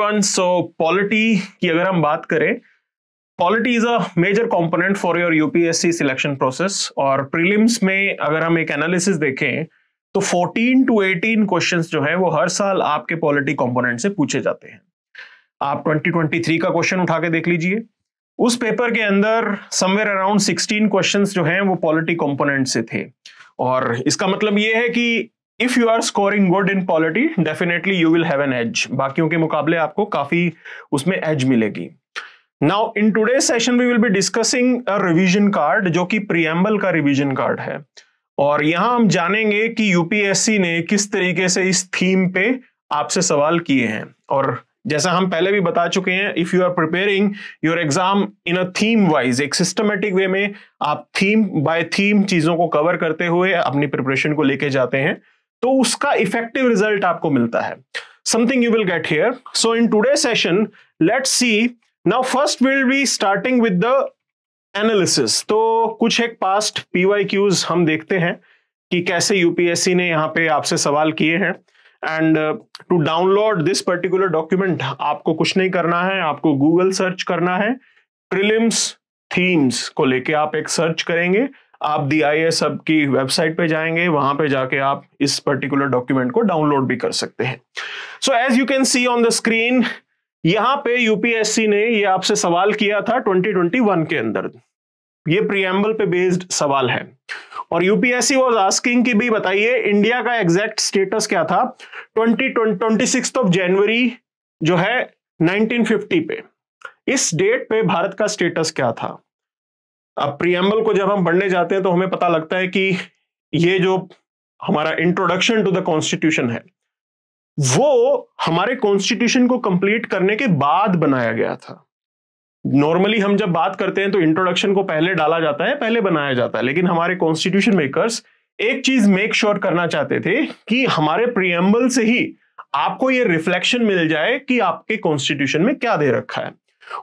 Everyone. सो polity की अगर हम बात करें, polity is a major component for your UPSC selection process. और प्रीलिम्स में अगर हम एक एनालिसिस देखें तो 14 to 18 क्वेश्चंस जो है वो हर साल आपके पॉलिटी कंपोनेंट से पूछे जाते हैं। आप 2023 का क्वेश्चन उठा के देख लीजिए, उस पेपर के अंदर समवेयर अराउंड 16 क्वेश्चंस जो हैं वो पॉलिटी कंपोनेंट से थे। और इसका मतलब ये है कि if you are scoring good in polity, definitely you will have an edge. बाकियों के मुकाबले आपको काफी उसमें एज मिलेगी। Now in today's session we will be discussing a revision card, जो कि प्रीएम्बल का रिवीजन कार्ड है। और यहां हम जानेंगे कि यूपीएससी ने किस तरीके से इस थीम पे आपसे सवाल किए हैं। और जैसा हम पहले भी बता चुके हैं, if you are preparing your exam in a theme wise, एक सिस्टमेटिक वे में आप थीम बाय थीम चीजों को कवर करते हुए अपनी प्रिपरेशन को लेके जाते हैं, तो उसका इफेक्टिव रिजल्ट आपको मिलता है। Something you will get here. So in today session let's see. Now first will be starting with the analysis. तो कुछ एक पास्ट पीवाईक्यूज हम देखते हैं कि कैसे यूपीएससी ने यहाँ पे आपसे सवाल किए हैं। And to download this particular document आपको कुछ नहीं करना है, आपको गूगल सर्च करना है। प्रीलिम्स थीम्स को लेके आप एक सर्च करेंगे, आप DIS हब की वेबसाइट पे जाएंगे, वहां पे जाके आप इस पर्टिकुलर डॉक्यूमेंट को डाउनलोड भी कर सकते हैं। So as you can see on the screen, यहां पे यूपीएससी ने ये आपसे सवाल किया था 2021 के अंदर। ये प्रीएम्बल पे बेस्ड सवाल है और यूपीएससी वाज आस्किंग कि भाई बताइए इंडिया का एग्जैक्ट स्टेटस क्या था 26 ऑफ जनवरी जो है 1950 पे। इस डेट पे भारत का स्टेटस क्या था। अब प्रीएम्बल को जब हम पढ़ने जाते हैं तो हमें पता लगता है कि ये जो हमारा इंट्रोडक्शन टू द कॉन्स्टिट्यूशन है वो हमारे कॉन्स्टिट्यूशन को कंप्लीट करने के बाद बनाया गया था। नॉर्मली हम जब बात करते हैं तो इंट्रोडक्शन को पहले डाला जाता है, पहले बनाया जाता है, लेकिन हमारे कॉन्स्टिट्यूशन मेकर्स एक चीज मेक श्योर करना चाहते थे कि हमारे प्रीएम्बल से ही आपको ये रिफ्लेक्शन मिल जाए कि आपके कॉन्स्टिट्यूशन में क्या दे रखा है।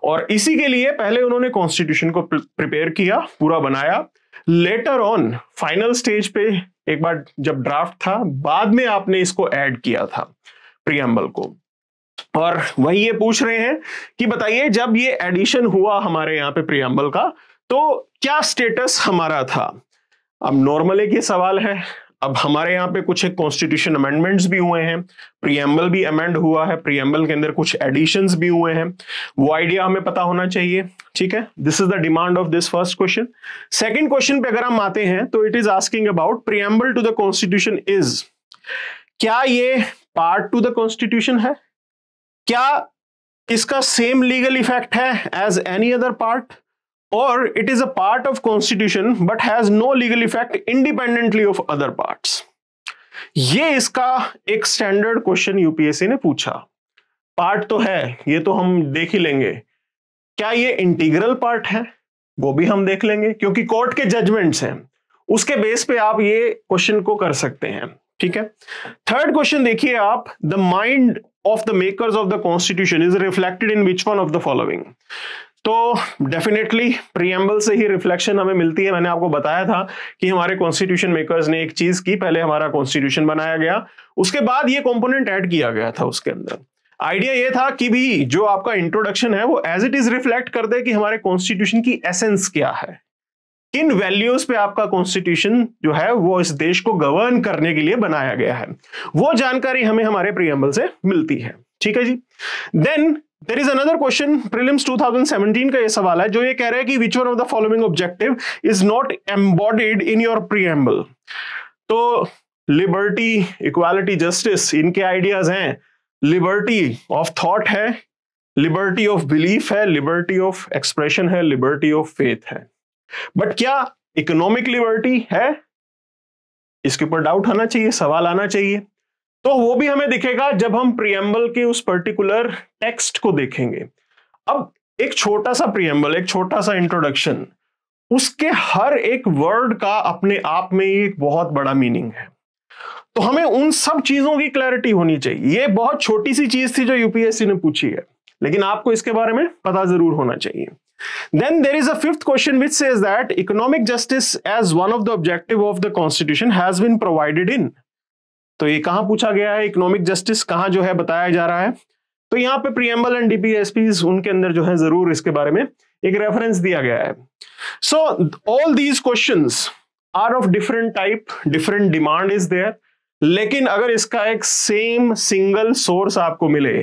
और इसी के लिए पहले उन्होंने कॉन्स्टिट्यूशन को प्रिपेयर किया, पूरा बनाया। लेटर ऑन फाइनल स्टेज पे एक बार जब ड्राफ्ट था, बाद में आपने इसको ऐड किया था प्रीएम्बल को। और वही ये पूछ रहे हैं कि बताइए जब ये एडिशन हुआ हमारे यहाँ पे प्रीएम्बल का, तो क्या स्टेटस हमारा था। अब नॉर्मल एक ये सवाल है। अब हमारे यहाँ पे कुछ एक कॉन्स्टिट्यूशन अमेंडमेंट्स भी हुए हैं, प्रीएम्बल भी अमेंड हुआ है, प्रीएम्बल के अंदर कुछ एडिशंस भी हुए हैं, वो आइडिया हमें पता होना चाहिए। ठीक है, this is the demand of this first question. Second question पे अगर हम आते हैं तो it is asking about preamble to the constitution is, क्या ये पार्ट टू द कॉन्स्टिट्यूशन है, क्या इसका सेम लीगल इफेक्ट है as any other part, or it is a part of constitution but has no legal effect independently of other parts। ये इसका एक standard question UPSC ने पूछा। पार्ट तो है, ये तो हम देख ही लेंगे। क्या ये इंटीग्रल पार्ट है, वो भी हम देख लेंगे, क्योंकि कोर्ट के जजमेंट्स हैं, उसके बेस पे आप ये क्वेश्चन को कर सकते हैं। ठीक है। थर्ड क्वेश्चन देखिए आप, the mind of the makers of the constitution is reflected in which one of the following. तो डेफिनेटली प्रीएम्बल से ही रिफ्लेक्शन हमें मिलती है। मैंने आपको बताया था कि हमारे कॉन्स्टिट्यूशन मेकर्स ने एक चीज की, पहले हमारा कॉन्स्टिट्यूशन बनाया गया, उसके बाद ये कंपोनेंट ऐड किया गया था उसके अंदर। आइडिया ये था कि भी जो आपका इंट्रोडक्शन है वो एज इट इज रिफ्लेक्ट कर दे कि हमारे कॉन्स्टिट्यूशन की एसेंस क्या है, किन वैल्यूज पे आपका कॉन्स्टिट्यूशन जो है वो इस देश को गवर्न करने के लिए बनाया गया है, वो जानकारी हमें हमारे प्रीएम्बल से मिलती है। ठीक है जी। Then there is another question, prelims 2017 का ये सवाल है, जो ये कह रहा है कि which one of the following objective is not embodied in your preamble. तो लिबर्टी, इक्वालिटी, जस्टिस, इनके आइडियाज हैं। लिबर्टी ऑफ थॉट है, लिबर्टी ऑफ बिलीफ है, लिबर्टी ऑफ एक्सप्रेशन है, लिबर्टी ऑफ फेथ है। बट क्या इकोनॉमिक लिबर्टी है, इसके ऊपर डाउट आना चाहिए, सवाल आना चाहिए। तो वो भी हमें दिखेगा जब हम प्रीएम्बल के उस पर्टिकुलर टेक्स्ट को देखेंगे। अब एक छोटा सा प्रीएम्बल, एक छोटा सा इंट्रोडक्शन, उसके हर एक वर्ड का अपने आप में एक बहुत बड़ा मीनिंग है। तो हमें उन सब चीजों की क्लैरिटी होनी चाहिए। ये बहुत छोटी सी चीज थी जो यूपीएससी ने पूछी है, लेकिन आपको इसके बारे में पता जरूर होना चाहिए। Then there is a fifth question which says that economic justice as one of the objective of the constitution has been provided in। तो ये कहां पूछा गया है, इकोनॉमिक जस्टिस कहां जो है बताया जा रहा है। तो यहाँ पे प्रीएम्बल एंड डीपीएसपीज उनके अंदर जो है जरूर इसके बारे में एक रेफरेंस दिया गया है. So all these questions are of different type, different demand is there, लेकिन अगर इसका एक सेम सिंगल सोर्स आपको मिले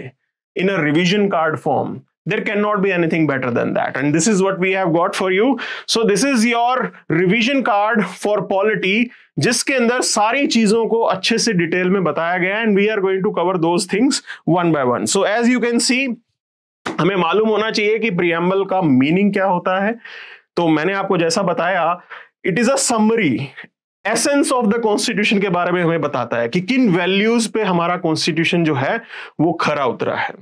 in a revision card form, there cannot be anything better than that, and this is what we have got for you. So this is your revision card for polity, जिसके अंदर सारी चीजों को अच्छे से detail में बताया गया है, and we are going to cover those things one by one. So as you can see, हमें मालूम होना चाहिए कि preamble का मीनिंग क्या होता है. तो मैंने आपको जैसा बताया, it is a summary, essence of the constitution के बारे में हमें बताता है कि किन वैल्यूज पे हमारा कॉन्स्टिट्यूशन जो है वो खरा उतरा है,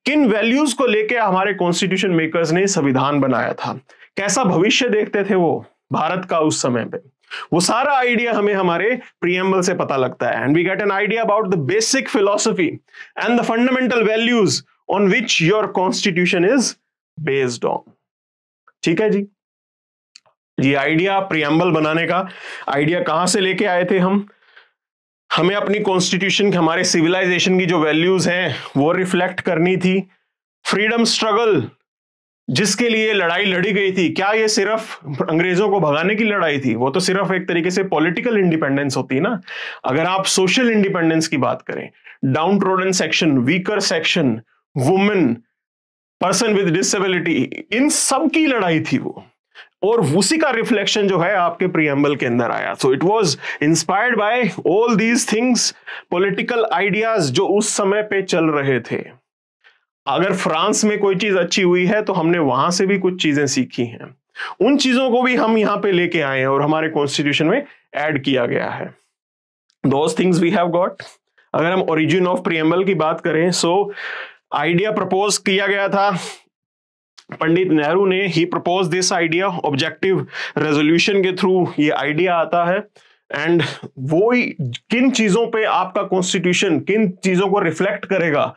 किन वैल्यूज को लेके हमारे कॉन्स्टिट्यूशन मेकर्स ने संविधान बनाया था, कैसा भविष्य देखते थे वो भारत का उस समय पे. वो सारा आइडिया हमें हमारे प्रीएम्बल से पता लगता है, and we get an idea about the basic philosophy and the fundamental values on which your constitution is based on. ठीक है जी. ये आइडिया प्रीएम्बल बनाने का आइडिया कहां से लेके आए थे हम? हमें अपनी कॉन्स्टिट्यूशन, हमारे सिविलाइजेशन की जो वैल्यूज हैं वो रिफ्लेक्ट करनी थी. फ्रीडम स्ट्रगल जिसके लिए लड़ाई लड़ी गई थी, क्या ये सिर्फ अंग्रेजों को भगाने की लड़ाई थी? वो तो सिर्फ एक तरीके से पॉलिटिकल इंडिपेंडेंस होती है ना. अगर आप सोशल इंडिपेंडेंस की बात करें, downtrodden section, weaker section, women, person with disability, इन सब की लड़ाई थी वो, और उसी का रिफ्लेक्शन जो है आपके प्रीएम्बल के अंदर आया. So it was inspired by all these things, political ideas जो उस समय पे चल रहे थे. अगर फ्रांस में कोई चीज अच्छी हुई है तो हमने वहां से भी कुछ चीजें सीखी हैं, उन चीजों को भी हम यहां पे लेके आए हैं और हमारे कॉन्स्टिट्यूशन में ऐड किया गया है. Those things we have got. अगर हम ओरिजिन ऑफ प्रीएम्बल की बात करें, सो आइडिया प्रपोज किया गया था पंडित नेहरू ने. He propose this idea, objective resolution के थ्रू ये आइडिया आता है, एंड वो किन चीजों पे आपका कॉन्स्टिट्यूशन किन चीजों को रिफ्लेक्ट करेगा,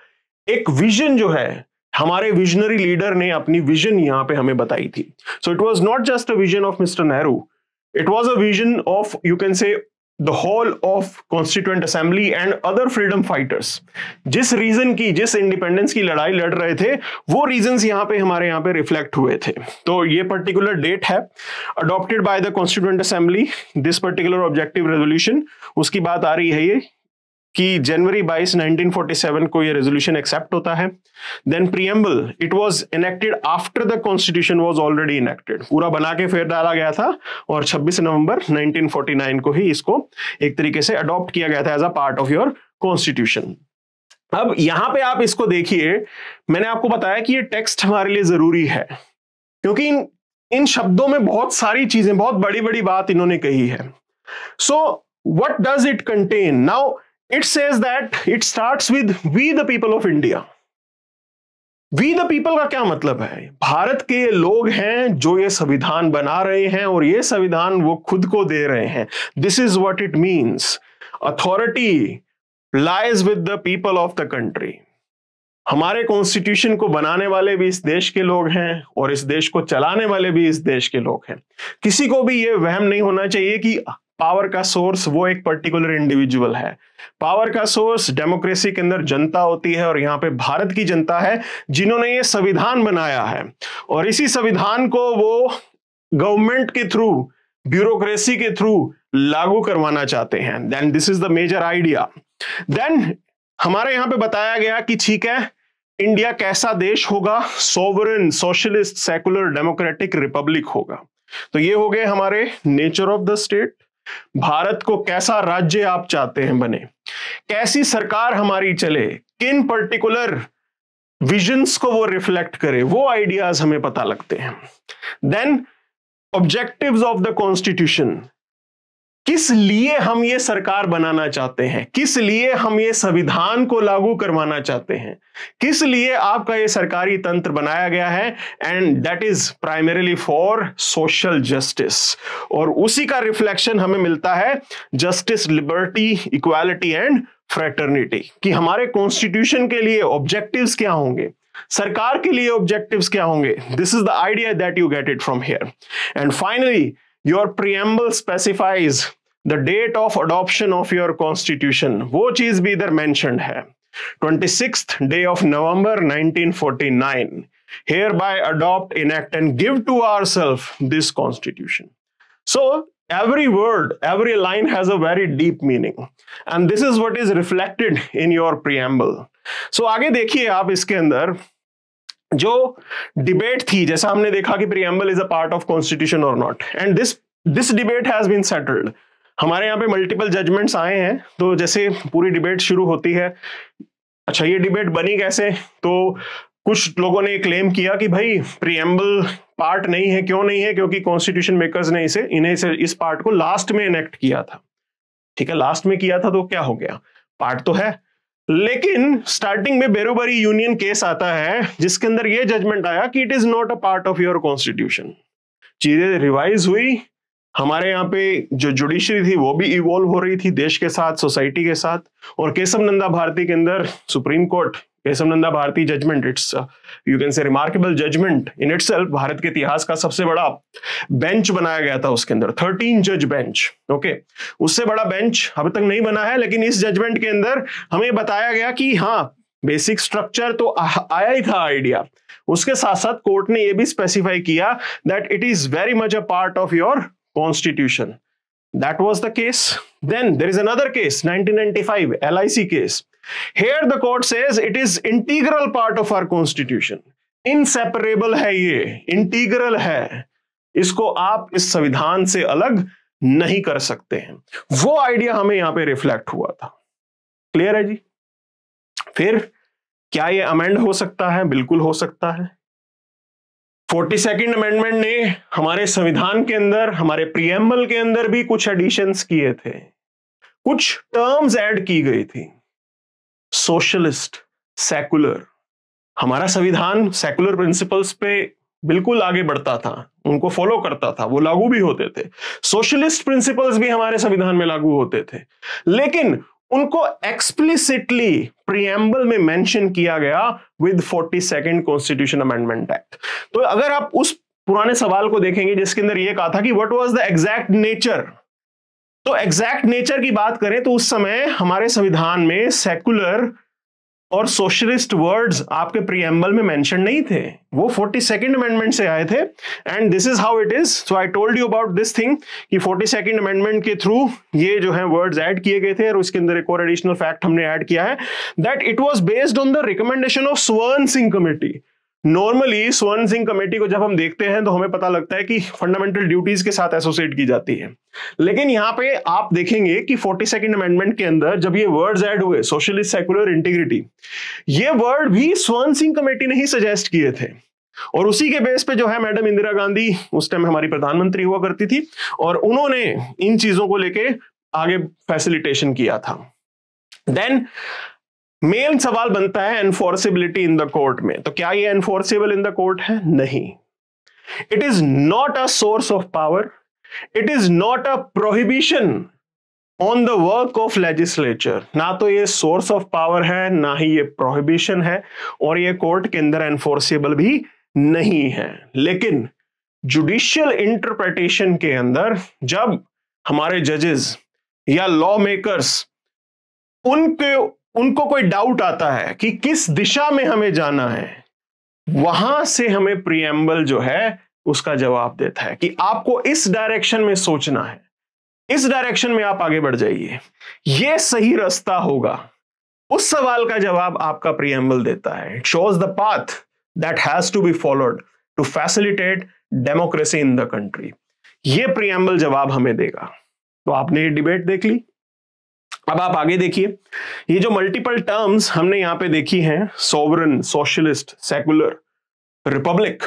एक विजन जो है हमारे विजनरी लीडर ने अपनी विजन यहां पे हमें बताई थी. So it was not just a vision of mister Nehru, it was a vision of, you can से, the whole of constituent assembly and other freedom fighters. जिस रीजन की, जिस इंडिपेंडेंस की लड़ाई लड़ रहे थे, वो रीजंस यहाँ पे हमारे यहाँ पे रिफ्लेक्ट हुए थे. तो ये पर्टिकुलर डेट है, adopted by the constituent assembly, this particular objective resolution. उसकी बात आ रही है ये कि जनवरी 22, 1947 को ये रेजोल्यूशन एक्सेप्ट होता है. Then preamble, it was enacted after the constitution was already enacted. पूरा बना के फिर डाला गया था, और 26 नवंबर 1949 को ही इसको एक तरीके से अडॉप्ट किया गया था as a part of your constitution. अब यहां पे आप इसको देखिए, मैंने आपको बताया कि ये टेक्स्ट हमारे लिए जरूरी है, क्योंकि इन शब्दों में बहुत सारी चीजें, बहुत बड़ी बड़ी बात इन्होंने कही है. So what does it contain? Now it says that it starts with we the people of India. We the people का क्या मतलब है? भारत के लोग हैं जो ये संविधान बना रहे हैं, और ये संविधान वो खुद को दे रहे हैं. This is what it means. Authority lies with the people of the country. हमारे कॉन्स्टिट्यूशन को बनाने वाले भी इस देश के लोग हैं, और इस देश को चलाने वाले भी इस देश के लोग हैं. किसी को भी ये वहम नहीं होना चाहिए कि पावर का सोर्स वो एक पर्टिकुलर इंडिविजुअल है. पावर का सोर्स डेमोक्रेसी के अंदर जनता होती है, और यहाँ पे भारत की जनता है जिन्होंने ये संविधान बनाया है, और इसी संविधान को वो गवर्नमेंट के थ्रू, ब्यूरोक्रेसी के थ्रू लागू करवाना चाहते हैं. Then this is the major idea. Then हमारे यहाँ पे बताया गया कि ठीक है, इंडिया कैसा देश होगा? Sovereign, socialist, secular, democratic Republic होगा. तो ये हो गए हमारे nature of the state. Bharat को कैसा राज्य आप चाहते हैं बने, कैसी सरकार हमारी चले, किन पर्टिकुलर विजन्स को वो रिफ्लेक्ट करे, वो आइडियाज हमें पता लगते हैं. Then objectives of the constitution, किस लिए हम ये सरकार बनाना चाहते हैं, किस लिए हम ये संविधान को लागू करवाना चाहते हैं, किस लिए आपका ये सरकारी तंत्र बनाया गया है, and that is primarily for social justice. और उसी का रिफ्लेक्शन हमें मिलता है justice, liberty, equality and fraternity, कि हमारे कॉन्स्टिट्यूशन के लिए ऑब्जेक्टिव्स क्या होंगे, सरकार के लिए ऑब्जेक्टिव्स क्या होंगे. This is the idea that you get it from here. And finally your preamble specifies the date of adoption of your constitution. वो चीज भी इधर mentioned है. 26th day of November 1949, hereby adopt, enact and give to ourselves this constitution. So every word, every line has a very deep meaning, and this is what is reflected in your preamble. So आगे देखिए आप, इसके अंदर जो debate थी, जैसा हमने देखा कि preamble is a part of constitution or not, and this debate has been settled. हमारे यहाँ पे मल्टीपल जजमेंट्स आए हैं, तो जैसे पूरी डिबेट शुरू होती है, अच्छा ये डिबेट बनी कैसे, तो कुछ लोगों ने क्लेम किया कि भाई प्रीएम्बल पार्ट नहीं है। क्यों नहीं है? क्योंकि कॉन्स्टिट्यूशन मेकर्स ने इस पार्ट को लास्ट में इनेक्ट किया था। ठीक है, लास्ट में किया था तो क्या हो गया, पार्ट तो है। लेकिन स्टार्टिंग में बेरोबरी यूनियन केस आता है, जिसके अंदर यह जजमेंट आया कि it is not a part of your constitution. चीजें रिवाइज हुई, हमारे यहाँ पे जो जुडिशरी थी वो भी इवॉल्व हो रही थी देश के साथ, सोसाइटी के साथ, और केशव नंदा भारती के अंदर supreme court, Keshav Nanda Bharati judgment, it's you can say remarkable judgment in itself, Bharat के इतिहास का सबसे बड़ा बेंच बनाया गया था उसके अंदर, 13 जज बेंच। ओके, उससे बड़ा बेंच अब तक नहीं बना है, लेकिन इस जजमेंट के अंदर हमें बताया गया कि हाँ, बेसिक स्ट्रक्चर तो आया ही था आइडिया, उसके साथ साथ कोर्ट ने यह भी स्पेसिफाई किया that it is very much a part of your Constitution. That was the case. Then there is another case, 1995 LIC case. Here the court says it is integral part of our constitution. Inseparable है ये, integral है, इसको आप इस संविधान से अलग नहीं कर सकते हैं। वो आइडिया हमें यहां पे रिफ्लेक्ट हुआ था। क्लियर है जी? फिर क्या ये अमेंड हो सकता है? बिल्कुल हो सकता है। 42nd अमेंडमेंट ने हमारे संविधान के अंदर, हमारे प्रीएम्बल के अंदर भी कुछ एडिशंस किए थे, कुछ टर्म्स ऐड की गई थी, सोशलिस्ट, सेकुलर। हमारा संविधान सेकुलर प्रिंसिपल्स पे बिल्कुल आगे बढ़ता था, उनको फॉलो करता था, वो लागू भी होते थे। सोशलिस्ट प्रिंसिपल्स भी हमारे संविधान में लागू होते थे, लेकिन उनको एक्सप्लिसिटली प्रीएम्बल में मेंशन किया गया with 42nd constitution amendment act. तो अगर आप उस पुराने सवाल को देखेंगे जिसके अंदर यह कहा था कि what was the exact nature, तो एग्जैक्ट नेचर की बात करें तो उस समय हमारे संविधान में सेकुलर और सोशलिस्ट वर्ड्स आपके प्रीएम्बल में मेंशन नहीं थे, वो 42nd अमेंडमेंट से आए थे। And this is how it is. So I told you about this thing कि 42nd अमेंडमेंट के थ्रू ये जो है वर्ड्स ऐड किए गए थे, और उसके अंदर एक और एडिशनल फैक्ट हमने ऐड किया है that it was based on the recommendation of स्वर्ण सिंह कमेटी। नॉर्मली स्वर्ण सिंह कमेटी को जब हम देखते हैं तो हमें पता लगता है कि फंडामेंटल ड्यूटीज के साथ एसोसिएट की जाती है, लेकिन यहां पे आप देखेंगे कि 42nd अमेंडमेंट के अंदर जब ये वर्ड्स ऐड हुए, सोशलिस्ट, सेकुलर, इंटीग्रिटी, ये वर्ड भी स्वर्ण सिंह कमेटी ने ही सजेस्ट किए थे, और उसी के बेस पे जो है मैडम इंदिरा गांधी उस टाइम हमारी प्रधानमंत्री हुआ करती थी, और उन्होंने इन चीजों को लेके आगे फैसिलिटेशन किया था। देन मेन सवाल बनता है एनफोर्सेबिलिटी इन द कोर्ट में। तो क्या ये एनफोर्सेबल इन द कोर्ट है? नहीं। It is not a source of power, it is not a prohibition on the work of legislature. ना तो ये सोर्स ऑफ पावर है, ना ही ये प्रोहिबिशन है, और ये कोर्ट के अंदर एनफोर्सेबल भी नहीं है। लेकिन जुडिशियल इंटरप्रिटेशन के अंदर जब हमारे जजेस या लॉ मेकर्स उनको कोई डाउट आता है कि किस दिशा में हमें जाना है, वहां से हमें प्रीएम्बल जो है उसका जवाब देता है कि आपको इस डायरेक्शन में सोचना है, इस डायरेक्शन में आप आगे बढ़ जाइए, यह सही रास्ता होगा। उस सवाल का जवाब आपका प्रीएम्बल देता है। It shows the path that has to be followed to facilitate democracy in the country. यह प्रीएम्बल जवाब हमें देगा। तो आपने ये डिबेट देख ली। अब आप आगे देखिए, ये जो मल्टीपल टर्म्स हमने यहां पे देखी हैं, सोवरन, सोशलिस्ट, सेकुलर, रिपब्लिक,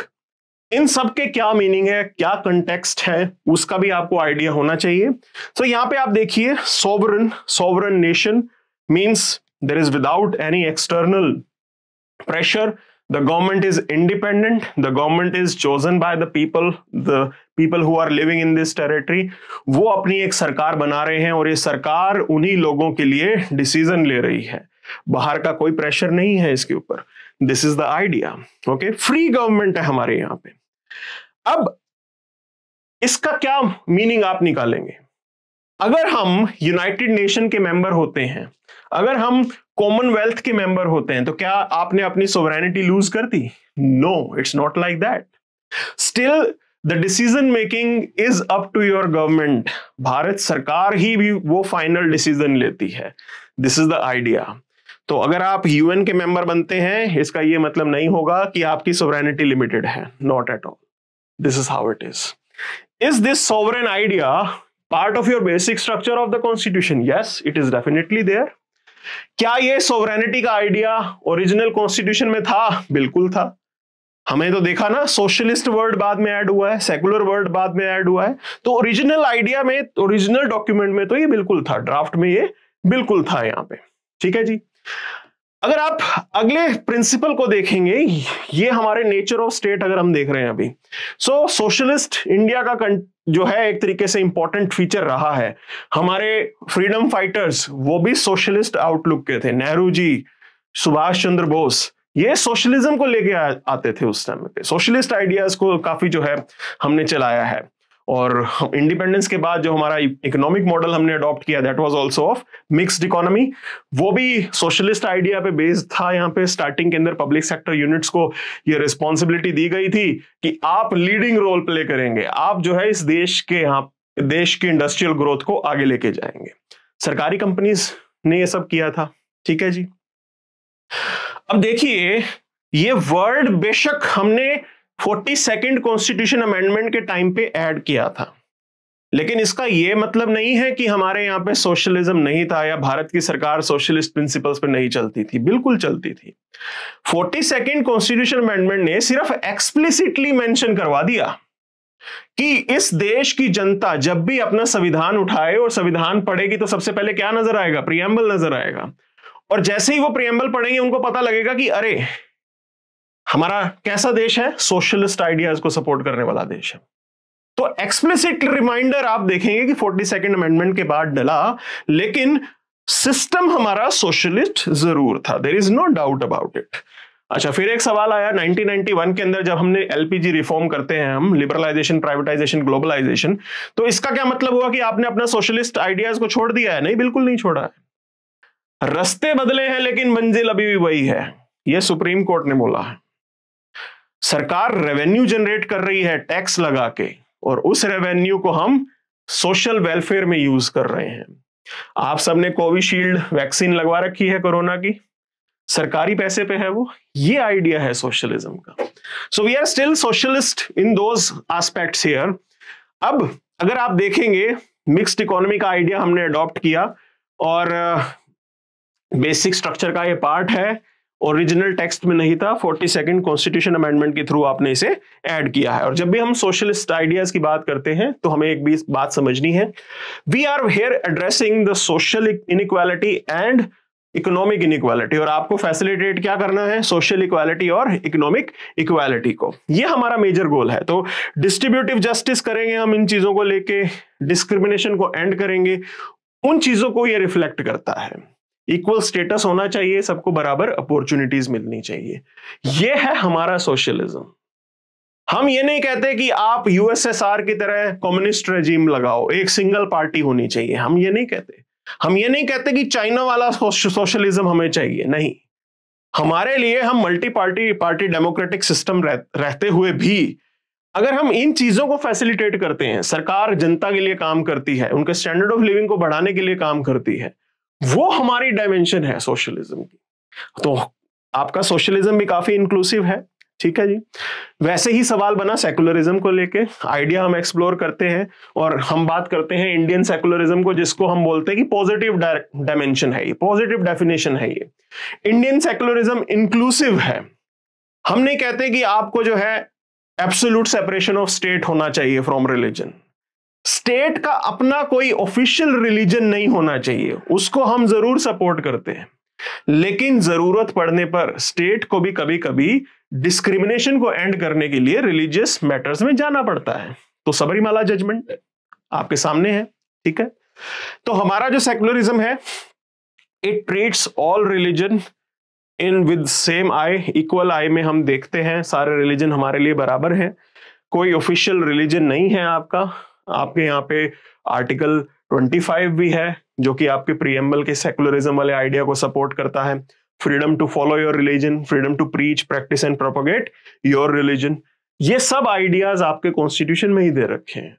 इन सब के क्या मीनिंग है, क्या कंटेक्स्ट है, उसका भी आपको आइडिया होना चाहिए। तो यहां पे आप देखिए, sovereign nation means there is without any external pressure, the government is independent, the government is chosen by the people who are living in this territory। वो अपनी एक सरकार बना रहे हैं, और ये सरकार उन्हीं लोगों के लिए डिसीजन ले रही है, बाहर का कोई प्रेशर नहीं है इसके ऊपर। This is the idea. Okay, free government है हमारे यहां पे। अब इसका क्या मीनिंग आप निकालेंगे? अगर हम यूनाइटेड नेशन के मेंबर होते हैं, अगर हम कॉमनवेल्थ के मेंबर होते हैं, तो क्या आपने अपनी सोवरेनिटी लूज कर दी? No, it's not like that. Still the decision making is up to your government. Bharat सरकार ही भी वो फाइनल डिसीजन लेती है. This is the idea. तो अगर आप यूएन के मेंबर बनते हैं, इसका ये मतलब नहीं होगा कि आपकी सोवरेनिटी लिमिटेड है. Not at all. This is how it is. Is this sovereign idea part of your basic structure of the constitution? Yes, it is definitely there. क्या ये सोवरेनिटी का आइडिया ओरिजिनल कॉन्स्टिट्यूशन में था? बिल्कुल था. हमें तो देखा ना, सोशलिस्ट वर्ड बाद में ऐड हुआ है, सेकुलर वर्ड बाद में ऐड हुआ है. तो ओरिजिनल आइडिया में, ओरिजिनल डॉक्यूमेंट में तो ये बिल्कुल था, ड्राफ्ट में ये बिल्कुल था यहां पे. ठीक है जी. अगर आप अगले प्रिंसिपल को देखेंगे, ये हमारे नेचर ऑफ स्टेट अगर हम देख रहे हैं अभी, सो सोशलिस्ट इंडिया का जो है एक तरीके से इंपॉर्टेंट फीचर रहा है. हमारे फ्रीडम फाइटर्स वो भी सोशलिस्ट आउटलुक के थे. नेहरू जी, सुभाष चंद्र बोस, ये सोशलिज्म को लेके आते थे उस टाइम पे. सोशलिस्ट आइडियाज को काफी जो है हमने चलाया है. और इंडिपेंडेंस के बाद जो हमारा इकोनॉमिक मॉडल हमने अडॉप्ट किया, that was also of mixed economy. वो भी सोशलिस्ट आइडिया पे बेस्ड था. यहाँ पे स्टार्टिंग के अंदर पब्लिक सेक्टर यूनिट्स को ये रिस्पॉन्सिबिलिटी दी गई थी कि आप लीडिंग रोल प्ले करेंगे, आप जो है इस देश की इंडस्ट्रियल ग्रोथ को आगे लेके जाएंगे. सरकारी कंपनीज ने ये सब किया था. ठीक है जी. अब देखिए, ये वर्ड बेशक हमने 42nd कॉन्स्टिट्यूशन अमेंडमेंट के टाइम पे ऐड किया था, लेकिन इसका यह मतलब नहीं है कि हमारे यहां पे सोशलिज्म नहीं था या भारत की सरकार सोशलिस्ट प्रिंसिपल्स पे नहीं चलती थी. बिल्कुल चलती थी. 42nd कॉन्स्टिट्यूशन अमेंडमेंट ने सिर्फ एक्सप्लिसिटली मेंशन करवा दिया कि इस देश की जनता जब भी अपना संविधान उठाए और संविधान पढ़ेगी तो सबसे पहले क्या नजर आएगा? प्रीएम्बल नजर आएगा. और जैसे ही वो प्रीएम्बल पढ़ेंगे, उनको पता लगेगा कि अरे, हमारा कैसा देश है? सोशलिस्ट आइडियाज को सपोर्ट करने वाला देश है. तो एक्सप्लिसिट रिमाइंडर आप देखेंगे कि 42nd अमेंडमेंट के बाद डला, लेकिन सिस्टम हमारा सोशलिस्ट जरूर था. There is no doubt about it. अच्छा, फिर एक सवाल आया 1991 के अंदर, जब हमने एलपीजी रिफॉर्म करते हैं हम, लिबरलाइजेशन, प्राइवेटाइजेशन, ग्लोबलाइजेशन, तो इसका क्या मतलब हुआ कि आपने अपना सोशलिस्ट आइडियाज को छोड़ दिया है? नहीं, बिल्कुल नहीं छोड़ा है. रास्ते बदले हैं लेकिन मंजिल अभी भी वही है. यह सुप्रीम कोर्ट ने बोला है. सरकार रेवेन्यू जनरेट कर रही है टैक्स लगा के, और उस रेवेन्यू को हम सोशल वेलफेयर में यूज कर रहे हैं. आप सबने कोविशील्ड वैक्सीन लगवा रखी है कोरोना की, सरकारी पैसे पे है वो. ये आइडिया है सोशलिज्म का. So we are still socialist in those aspects here. अब अगर आप देखेंगे, मिक्स्ड इकोनॉमी का आइडिया हमने अडॉप्ट किया और बेसिक स्ट्रक्चर का ये पार्ट है. ओरिजिनल टेक्स्ट में नहीं था, 42nd कॉन्स्टिट्यूशन अमेंडमेंट के थ्रू आपने इसे ऐड किया है. और जब भी हम सोशलिस्ट आइडियाज की बात करते हैं तो हमें एक भी बात समझनी है. We are here addressing the social inequality and economic inequality. और आपको फैसिलिटेट क्या करना है? सोशल इक्वालिटी और इकोनॉमिक इक्वालिटी को. ये हमारा मेजर गोल है. तो डिस्ट्रीब्यूटिव जस्टिस करेंगे हम इन चीजों को लेके, डिस्क्रिमिनेशन को एंड करेंगे. उन चीजों को ये रिफ्लेक्ट करता है. इक्वल स्टेटस होना चाहिए, सबको बराबर अपॉर्चुनिटीज मिलनी चाहिए. यह है हमारा सोशलिज्म. हम ये नहीं कहते कि आप यूएसएसआर की तरह कम्युनिस्ट रेजिम लगाओ, एक सिंगल पार्टी होनी चाहिए. हम ये नहीं कहते. हम ये नहीं कहते कि चाइना वाला सोशलिज्म हमें चाहिए. नहीं, हमारे लिए हम मल्टी पार्टी डेमोक्रेटिक सिस्टम रहते हुए भी अगर हम इन चीजों को फैसिलिटेट करते हैं, सरकार जनता के लिए काम करती है, उनके स्टैंडर्ड ऑफ लिविंग को बढ़ाने के लिए काम करती है, वो हमारी डायमेंशन है सोशलिज्म की. तो आपका सोशलिज्म भी काफी इंक्लूसिव है. ठीक है जी. वैसे ही सवाल बना सेकुलरिज्म को लेके. आइडिया हम एक्सप्लोर करते हैं और हम बात करते हैं इंडियन सेकुलरिज्म को, जिसको हम बोलते हैं कि पॉजिटिव डायमेंशन है, ये पॉजिटिव डेफिनेशन है. ये इंडियन सेकुलरिज्म इंक्लूसिव है. हम नहीं कहते कि आपको जो है एब्सोल्यूट सेपरेशन ऑफ स्टेट होना चाहिए फ्रॉम रिलीजन. स्टेट का अपना कोई ऑफिशियल रिलीजन नहीं होना चाहिए, उसको हम जरूर सपोर्ट करते हैं, लेकिन जरूरत पड़ने पर स्टेट को भी कभी कभी डिस्क्रिमिनेशन को एंड करने के लिए रिलीजियस मैटर्स में जाना पड़ता है. तो सबरीमाला जजमेंट आपके सामने है. ठीक है. तो हमारा जो सेकुलरिज्म है, it treats all religion in with same eye, equal eye में हम देखते हैं सारे रिलीजन हमारे लिए बराबर हैं. कोई ऑफिशियल रिलीजन नहीं है आपका. आपके यहाँ पे आर्टिकल 25 भी है जो कि आपके प्रीएम्बल के सेकुलरिज्म वाले आइडिया को सपोर्ट करता है। Freedom to follow your religion, freedom to preach, practice and propagate your religion, ये सब आइडियाज आपके कॉन्स्टिट्यूशन में ही दे रखे हैं।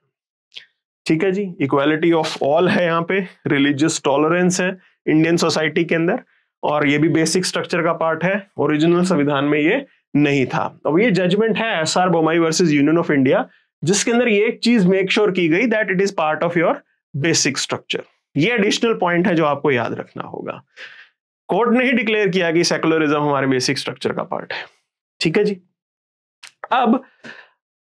ठीक है जी, इक्वालिटी ऑफ ऑल है यहाँ पे, रिलीजियस टॉलरेंस है इंडियन सोसाइटी के अंदर, और ये भी बेसिक स्ट्रक्चर का पार्ट है। ओरिजिनल संविधान में ये नहीं था। अब ये जजमेंट है SR Bommai versus union of India, जिसके अंदर ये एक चीज मेक श्योर की गई that it is part of your basic structure. ये एडिशनल पॉइंट है जो आपको याद रखना होगा। कोर्ट ने ही डिक्लेयर किया कि सेकुलरिज्म हमारे बेसिक स्ट्रक्चर का पार्ट है। ठीक है जी। अब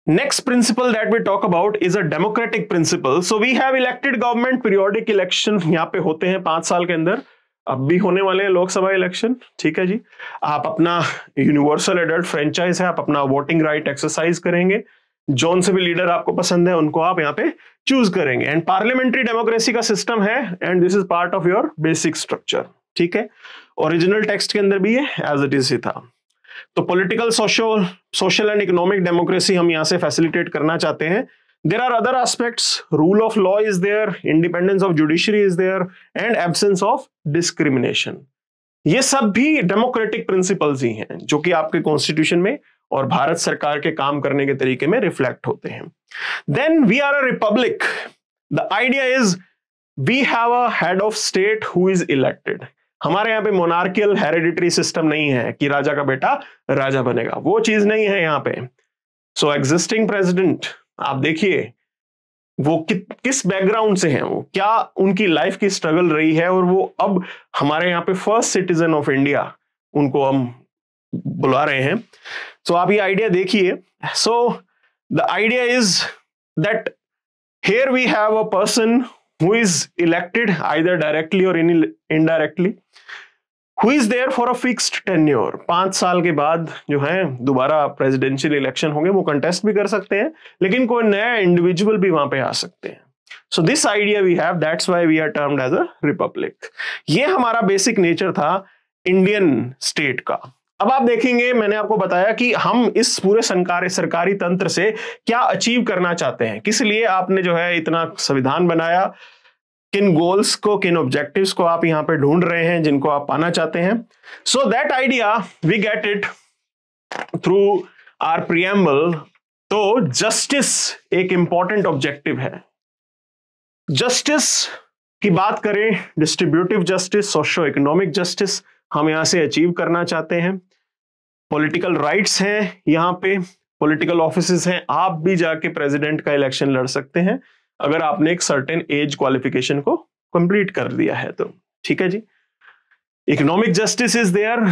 next principle that we talk about is a democratic principle. So we have elected government, periodic election यहाँ पे होते हैं 5 साल के अंदर, अब भी होने वाले हैं लोकसभा इलेक्शन। ठीक है जी, आप अपना यूनिवर्सल एडल्ट फ्रेंचाइज है, आप अपना वोटिंग राइट एक्सरसाइज करेंगे, जोन से भी लीडर आपको पसंद है उनको आप यहाँ पे चूज करेंगे, एंड पार्लियामेंट्री डेमोक्रेसी का सिस्टम है, and this is part of your basic structure. ठीक है, ओरिजिनल टेक्स्ट के अंदर भी ये एज इट इज ही था। तो political, social and economic democracy हम यहाँ से फैसिलिटेट करना चाहते हैं। There are other aspects, rule of law is there, independence of judiciary is there, and absence of discrimination. ये सब भी डेमोक्रेटिक प्रिंसिपल्स ही हैं जो कि आपके कॉन्स्टिट्यूशन में और भारत सरकार के काम करने के तरीके में रिफ्लेक्ट होते हैं। Then we are a republic. The idea is we have a head of state who is elected. हमारे यहाँ पे मोनार्कियल हेरिडिटरी सिस्टम नहीं है कि राजा का बेटा राजा बनेगा, वो चीज नहीं है यहाँ पे। सो एग्जिस्टिंग प्रेसिडेंट, आप देखिए वो किस बैकग्राउंड से हैं, वो क्या उनकी लाइफ की स्ट्रगल रही है, और वो अब हमारे यहाँ पे फर्स्ट सिटीजन ऑफ इंडिया उनको हम बुला रहे हैं। सो आप ये आइडिया देखिए। So the idea is that here we have a person who is elected either directly or indirectly, who is there for a fixed tenure। 5 साल के बाद जो है दोबारा प्रेसिडेंशियल इलेक्शन होंगे, वो कंटेस्ट भी कर सकते हैं, लेकिन कोई नया इंडिविजुअल भी वहां पे आ सकते हैं। So this idea we have, that's why we are termed as a republic. ये हमारा बेसिक नेचर था इंडियन स्टेट का। अब आप देखेंगे, मैंने आपको बताया कि हम इस पूरे सरकारी तंत्र से क्या अचीव करना चाहते हैं, किस लिए आपने जो है इतना संविधान बनाया, किन गोल्स को, किन ऑब्जेक्टिव्स को आप यहां पे ढूंढ रहे हैं जिनको आप पाना चाहते हैं। So that idea we get it through our preamble. तो जस्टिस एक इंपॉर्टेंट ऑब्जेक्टिव है। जस्टिस की बात करें, distributive justice, socio economic justice हम यहां से अचीव करना चाहते हैं। पॉलिटिकल राइट्स हैं, यहाँ पे पॉलिटिकल ऑफिसेस हैं, आप भी जाके प्रेसिडेंट का इलेक्शन लड़ सकते हैं अगर आपने एक सर्टेन एज क्वालिफिकेशन को कंप्लीट कर दिया है तो। ठीक है जी। Economic justice is there,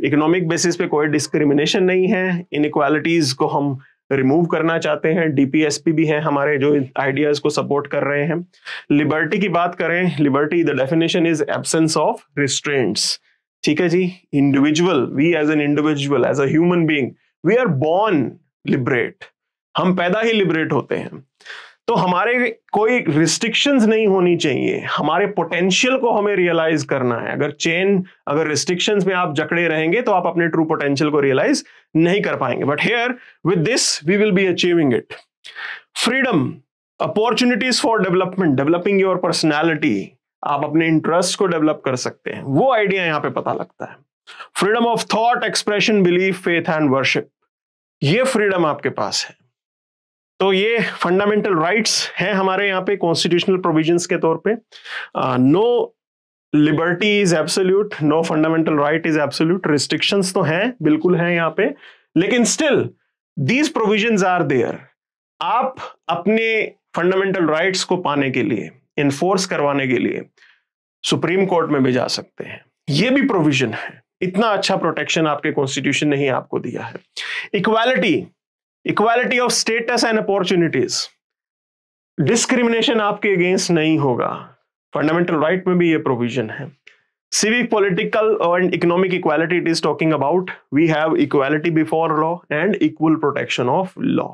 economic basis पे कोई डिस्क्रिमिनेशन नहीं है, इनइक्वालिटीज को हम रिमूव करना चाहते हैं। डीपीएसपी भी हैं हमारे जो आइडियाज को सपोर्ट कर रहे हैं। लिबर्टी की बात करें, liberty the definition is absence of restraints. ठीक है जी। Individual, we as an individual, as a human being, we are born liberate, हम पैदा ही लिबरेट होते हैं। तो हमारे कोई रिस्ट्रिक्शंस नहीं होनी चाहिए, हमारे पोटेंशियल को हमें रियलाइज करना है। अगर रिस्ट्रिक्शंस में आप जकड़े रहेंगे तो आप अपने ट्रू पोटेंशियल को रियलाइज नहीं कर पाएंगे। But here with this we will be achieving it. Freedom, opportunities for development, developing your personality, आप अपने इंटरेस्ट को डेवलप कर सकते हैं, वो आइडिया यहां पे पता लगता है। Freedom of thought, expression, belief, faith and worship, ये फ्रीडम आपके पास है। तो ये फंडामेंटल राइट्स हैं हमारे यहाँ पे कॉन्स्टिट्यूशनल प्रोविजंस के तौर पे। No liberty is absolute, no fundamental right is absolute. Restrictions तो हैं, बिल्कुल हैं यहाँ पे, लेकिन still these provisions are there. आप अपने फंडामेंटल राइट्स को पाने के लिए, इन्फोर्स करवाने के लिए सुप्रीम कोर्ट में भी जा सकते हैं। ये भी प्रोविजन है। इतना अच्छा प्रोटेक्शन आपके कॉन्स्टिट्यूशन ने ही आपको दिया है। Equality, equality of status and opportunities, discrimination आपके अगेंस्ट नहीं होगा। फंडामेंटल राइट में भी ये प्रोविजन है। Civic, political and economic equality it is talking about. We have equality before law and equal protection of law.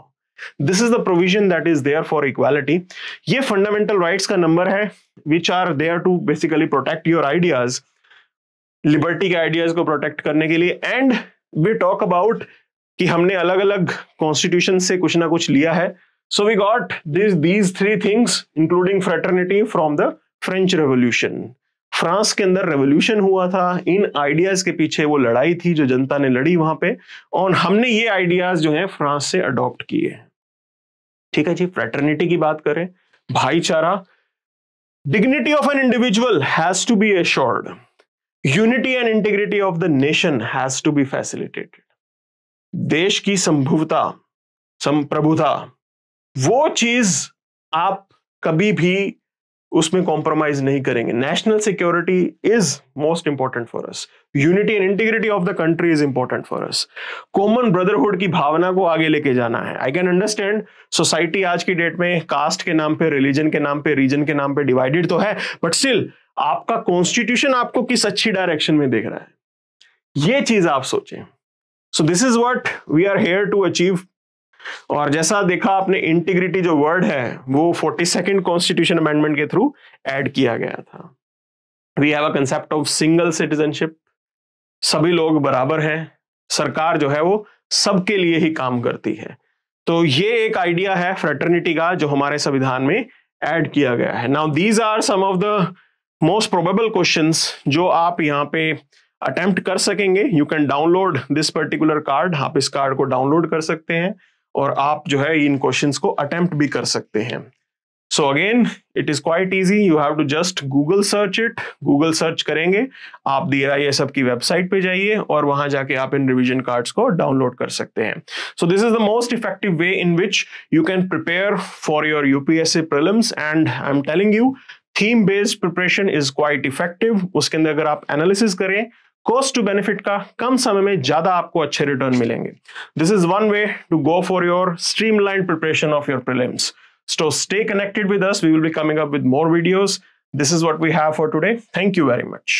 This is the provision that is there for equality. ये fundamental rights का number है which are there to basically protect your ideas, liberty के ideas को protect करने के लिए। And we talk about कि हमने अलग अलग constitution से कुछ ना कुछ लिया है, So we got these three things, including fraternity, from the French Revolution. France के अंदर रेवोल्यूशन हुआ था, इन आइडियाज के पीछे वो लड़ाई थी जो जनता ने लड़ी वहां पे, और हमने ये आइडियाज जो है फ्रांस से अडॉप्ट किए। ठीक है जी। फ्रेटर्निटी की बात करें, भाईचारा, dignity of an individual has to be assured, unity and integrity of the nation has to be facilitated. देश की संभवता, संप्रभुता, वो चीज आप कभी भी उसमें कॉम्प्रोमाइज नहीं करेंगे। National security is most important for us, unity and integrity of the country is important for us. Common brotherhood की भावना को आगे लेके जाना है। आई कैन अंडरस्टैंड सोसाइटी आज की डेट में कास्ट के नाम पे, रिलीजन के नाम पे, रीजन के नाम पे डिवाइडेड तो है, बट स्टिल आपका कॉन्स्टिट्यूशन आपको किस अच्छी डायरेक्शन में देख रहा है, ये चीज आप सोचें। So this is what we are here to achieve. और जैसा देखा आपने, इंटीग्रिटी जो वर्ड है वो 42nd कॉन्स्टिट्यूशन अमेंडमेंट के थ्रू ऐड किया गया था। We have a concept of single citizenship, सभी लोग बराबर हैं, सरकार जो है वो सबके लिए ही काम करती है। तो ये एक आइडिया है फ्रेटर्निटी का जो हमारे संविधान में ऐड किया गया है। Now these are some of the most probable questions जो आप यहाँ पे अटेम्प्ट कर सकेंगे। You can download this particular card, आप इस कार्ड को डाउनलोड कर सकते हैं और आप जो है इन क्वेश्चंस को अटेम्प्ट भी कर सकते हैं। So again it is quite easy, you have to just Google search it. Google search करेंगे आप, DISF की वेबसाइट पे जाइए और वहां जाके आप इन रिवीजन कार्ड्स को डाउनलोड कर सकते हैं। So this is the most effective way in which you can prepare for your UPSC prelims, and I am telling you theme based preparation is quite effective. उसके अंदर अगर आप एनालिसिस करें, cost to benefit का कम समय में ज्यादा आपको अच्छे रिटर्न मिलेंगे। This is one way to go for your streamlined preparation of your prelims. So stay connected with us. We will be coming up with more videos. This is what we have for today. Thank you very much.